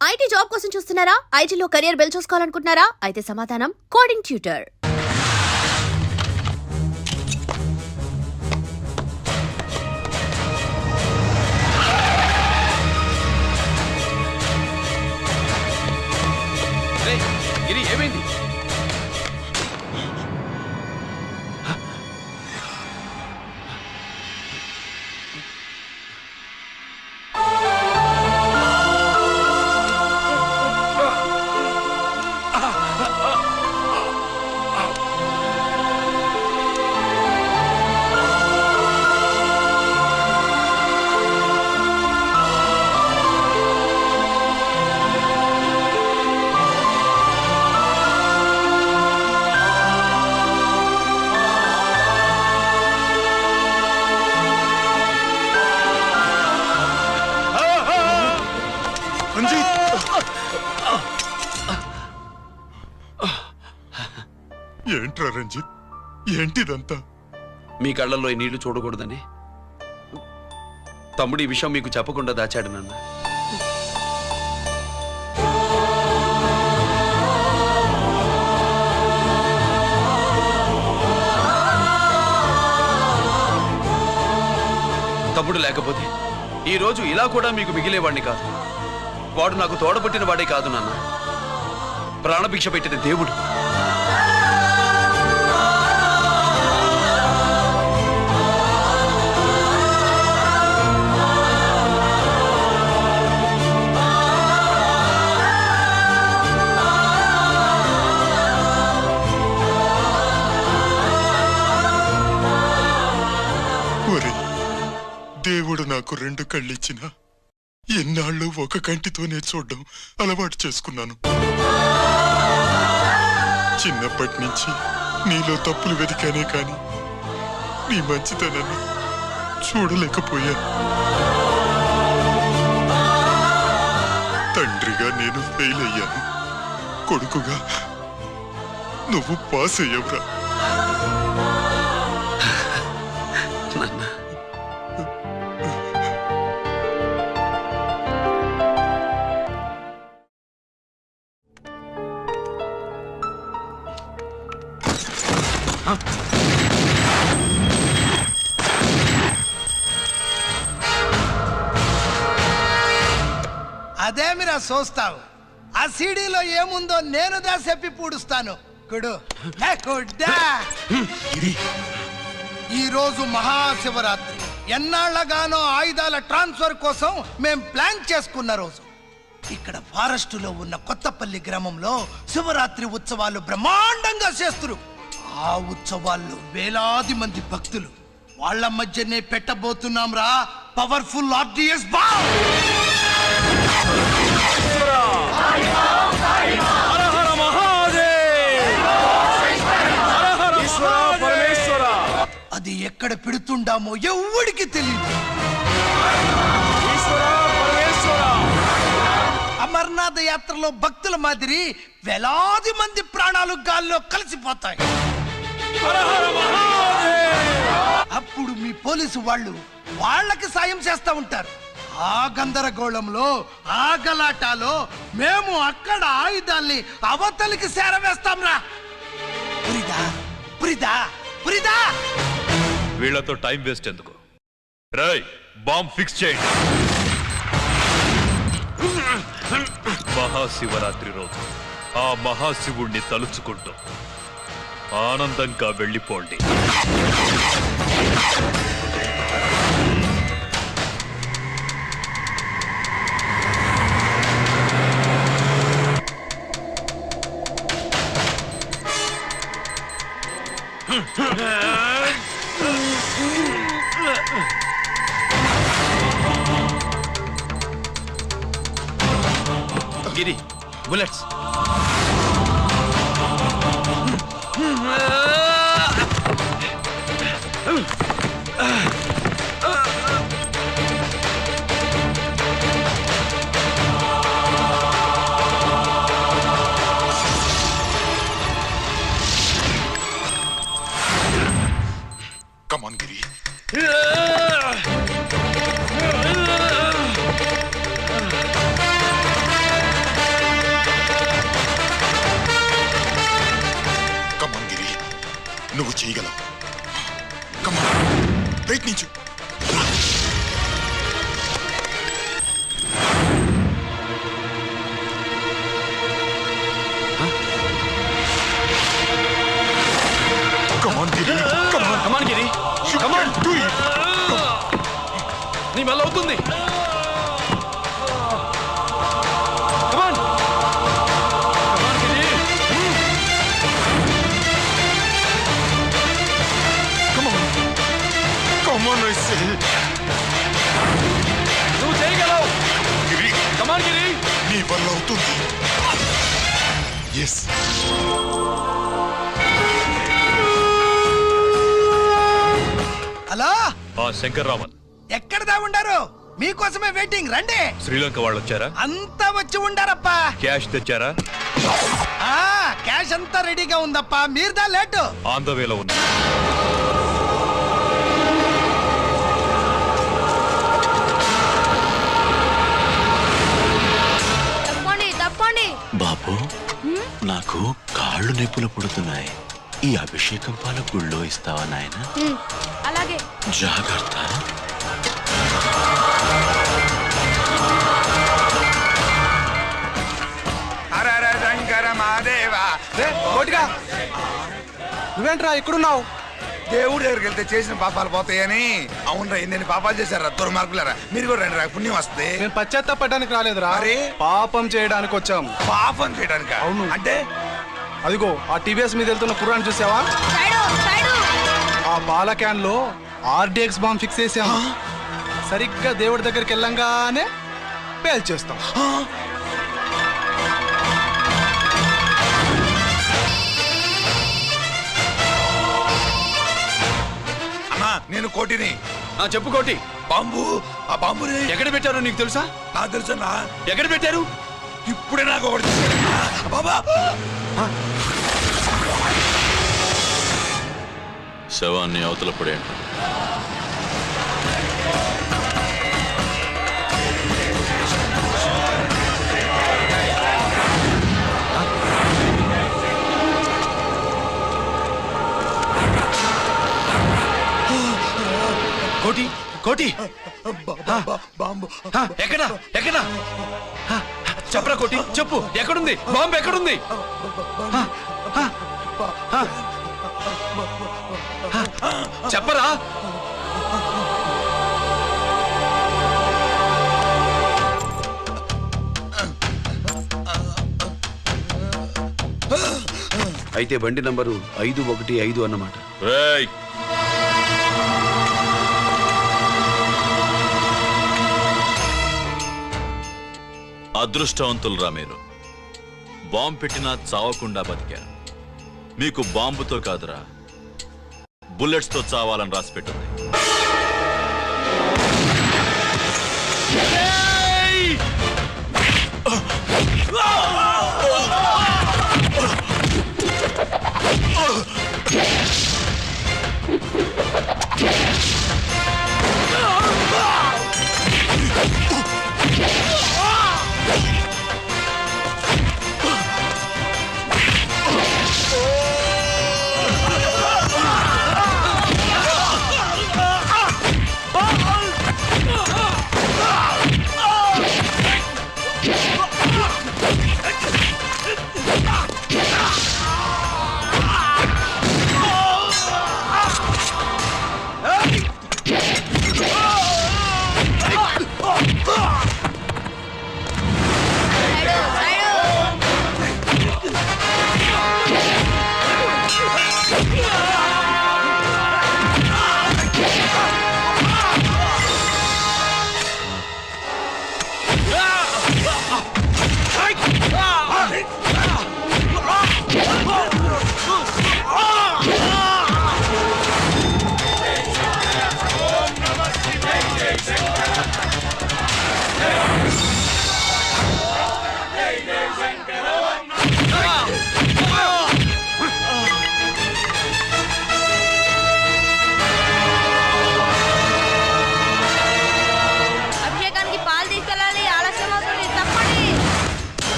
IT job కోసం చూస్తున్నారా? ఐటీలో కెరియర్ బిల్డ్ చూసుకోవాలనుకుంటున్నారా? అయితే సమాధానం కోడింగ్ ట్యూటర్. ఏమైంది? ఏంట్రా రంజిత్, ఏంటిదంతా? మీ కళ్ళల్లో ఈ నీళ్లు చూడకూడదని తమ్ముడు ఈ విషయం మీకు చెప్పకుండా దాచాడు నాన్న. తమ్ముడు లేకపోతే ఈ రోజు ఇలా కూడా మీకు మిగిలేవాడిని కాదు. వాడు నాకు తోడబుట్టిన వాడే కాదు నాన్న, ప్రాణభిక్ష పెట్టిన దేవుడు. దేవుడు నాకు 2 కళ్ళిచ్చిన ఎన్నాళ్ళు ఒక కంటితోనే చూడడం అలవాటు చేసుకున్నాను. చిన్నప్పటి నుంచి నీలో తప్పులు వెతికానే కాని నీ మంచితనాన్ని చూడలేకపోయాను. తండ్రిగా నేను ఫెయిల్ అయ్యాను, కొడుకుగా నువ్వు పాస్ అయ్యావురా. అదేమిరా చూస్తావు? ఆ సీడీలో ఏముందో నేను చెప్పి పూడుస్తాను. కుడు ఈ రోజు మహాశివరాత్రి. ఎన్నాళ్లగానో ఆయుధాల ట్రాన్స్ఫర్ కోసం మేం ప్లాన్ చేసుకున్న రోజు. ఇక్కడ ఫారెస్టులో ఉన్న కొత్తపల్లి గ్రామంలో శివరాత్రి ఉత్సవాలు బ్రహ్మాండంగా చేస్తున్నారు. ఆ ఉత్సవాల్లో వేలాది మంది భక్తులు. వాళ్ళ మధ్యనే పెట్టబోతున్నాం రా పవర్ఫుల్ ఆర్డిఎస్ బాంబ్. అది ఎక్కడ పెడుతుండామో ఎవడికి తెలియదు. అమర్నాథ్ యాత్రలో భక్తుల మాదిరి వేలాది మంది ప్రాణాలు గాల్లో కలిసిపోతాయి. అప్పుడు మీ పోలీసు వాళ్ళు వాళ్ళకి సాయం చేస్తా ఉంటారు. ఆ గందరగోళంలో, ఆ గలాటాలో మేము అక్కడ ఆయుధాల్ని అవతలికి చేరవేస్తాం రా. పురిదా పురిదా పురిదా. వీళ్లతో టైం వేస్ట్ ఎందుకు? రై, బాంబ్ ఫిక్స్ చేయండి. మహాశివరాత్రి రోజు ఆ మహాశివుణ్ణి తలుచుకుంటూ ఆనందంగా వెళ్ళిపోండి. గిరి, బుల్లెట్స్. Come on, Giri. నువ్వు చేయగలవు. కమా, ప్రయత్నించు. Come on, Giri. Come on. Come on Giri, You come on. can do it. నీ వల్ల అవుతుంది. కమాన్, కమాన్ గిరి. Come on. Come on, I say. నువ్వు చేయగలవు. గిరి, కమాన్ గిరి. నీ వల్ల అవుతుంది. ఎస్. హలో, శంకర్ రామన్, ఎక్కడదా ఉండారు? మీకోసమే వెయిటింగ్, రండి. శ్రీలంక వాళ్ళు వచ్చారా? అంతా వచ్చి ఉండారప్పా. క్యాష్ తెచ్చారా? క్యాష్ అంతా రెడీగా ఉందప్పా, మీరుదా లేటు. ఆన్ ద వేలో ఉన్నా. తప్పండి తప్పండి. బాబు, నాకు కాళ్ళు నొప్పులు పుడుతున్నాయి. ఈ అభిషేకం పాల గుళ్ళో ఇస్తావా నాయన? అలాగే. జాగ్రత్త. శంకర మహాదేవా. నువ్వేంట్రా ఇక్కడున్నావు? దేవుడి దగ్గరికి వెళ్తే చేసిన పాపాలు పోతాయని. అవునరా, ఎన్ని పాపాలు చేశారా దుర్మార్గులారా. మీరు కూడా రండి రా, పుణ్యం వస్తే. నేను పశ్చాత్తాపడడానికి రాలేదురా, మరి? పాపం చేయడానికి వచ్చాం. పాపం చేయడానిక? అవును. అంటే అదిగో ఆ టీవీఎస్ మీద వెళ్తున్న కుర్రాన్ని చూసావా? ఆ పాల క్యాన్ లో ఆర్డిఎక్స్ బాంబ్ ఫిక్స్ చేసాం. సరిగ్గా దేవుడి దగ్గరికి వెళ్ళంగానే పేల్చేస్తాం. అన్నా, నేను కోటిని. చెప్పు కోటి. బాంబు, ఆ బాంబుని ఎక్కడ పెట్టారో నీకు తెలుసా? నాకు తెలుసన్నా. ఎక్కడ పెట్టారు? ఇప్పుడే నాకు ఒకటి తీసుకెళ్ళి. బాబా, శవాన్ని అవతల పడేయండి. కోటి, కోటి. బాంబు ఎక్కడ, ఎక్కడ? చెప్పరా కోటి, చెప్పు. ఎక్కడుంది బాంబు? ఎక్కడుంది? చెప్పరా. అయితే బండి నంబరు 515 అన్నమాట. రేయ్, అదృష్టవంతులరా మీరు. బాంబు పెట్టినా చావకుండా బతికారు. మీకు బాంబుతో కాదురా, బుల్లెట్స్ తో చావాలని రాసి పెట్టింది.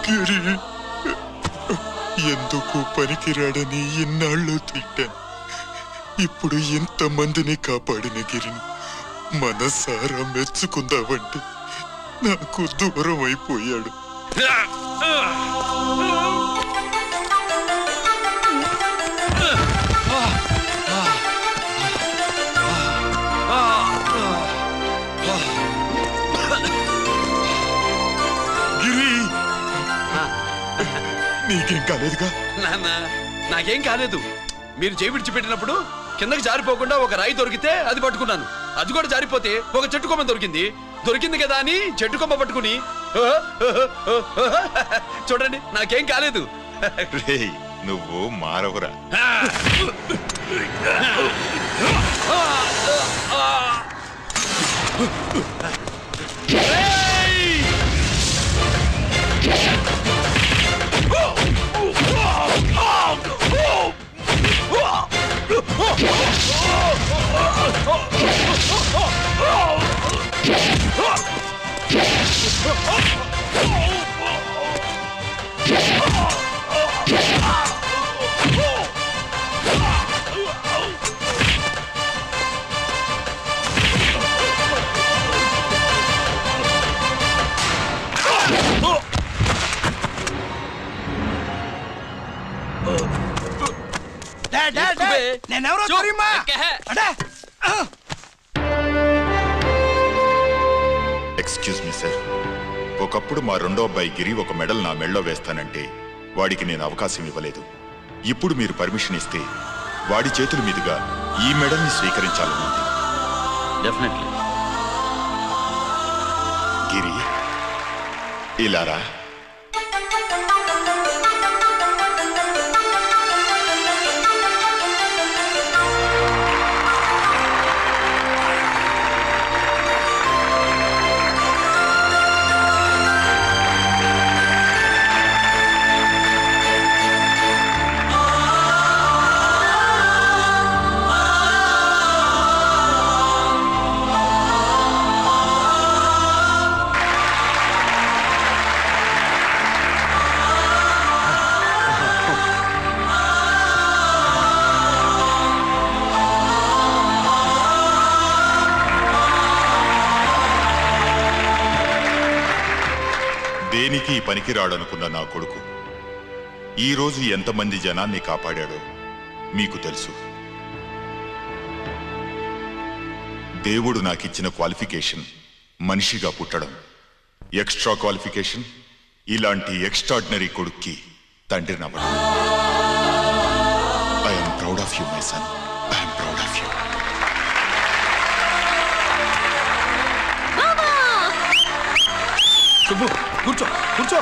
గిరి ఎందుకు పనికిరాడని ఎన్నాళ్ళు తిట్టాను. ఇప్పుడు ఎంతమందిని కాపాడిన గిరిని మనసారా మెచ్చుకుందామంటే నాకు దూరం అయిపోయాడు. గిరి నీకేం కాలేదుగా? నాన్న నాకేం కాలేదు. మీరు చేయి విడిచిపెట్టినప్పుడు కిందకి జారిపోకుండా ఒక రాయి దొరికితే అది పట్టుకున్నాను. అది కూడా జారిపోతే ఒక చెట్టు కొమ్మ దొరికింది కదా అని చెట్టు కొమ్మ పట్టుకుని చూడండి నాకేం కాలేదు. రేయ్ నువ్వు మారవురా. నేనెవరో తెలియమా? ఎక్స్క్యూజ్ మీ సార్, ఒకప్పుడు మా రెండో అబ్బాయి గిరి ఒక మెడల్ నా మెడలో వేస్తానంటే వాడికి నేను అవకాశం ఇవ్వలేదు. ఇప్పుడు మీరు పర్మిషన్ ఇస్తే వాడి చేతుల మీదుగా ఈ మెడల్ని స్వీకరించాలనుంది. డెఫినెట్లీ. గిరి ఇలారా. దేనికి పనికిరాడనుకున్న నా కొడుకు ఈ రోజు ఎంతమంది జనాన్ని కాపాడాడో మీకు తెలుసు. దేవుడు నాకిచ్చిన క్వాలిఫికేషన్ మనిషిగా పుట్టడం, ఎక్స్ట్రా క్వాలిఫికేషన్ ఇలాంటి ఎక్స్ట్రాడినరీ కొడుక్కి తండ్రినవ్వడం. I'm proud of you my son, I'm proud of you. Subbu కూర్చో కూర్చో.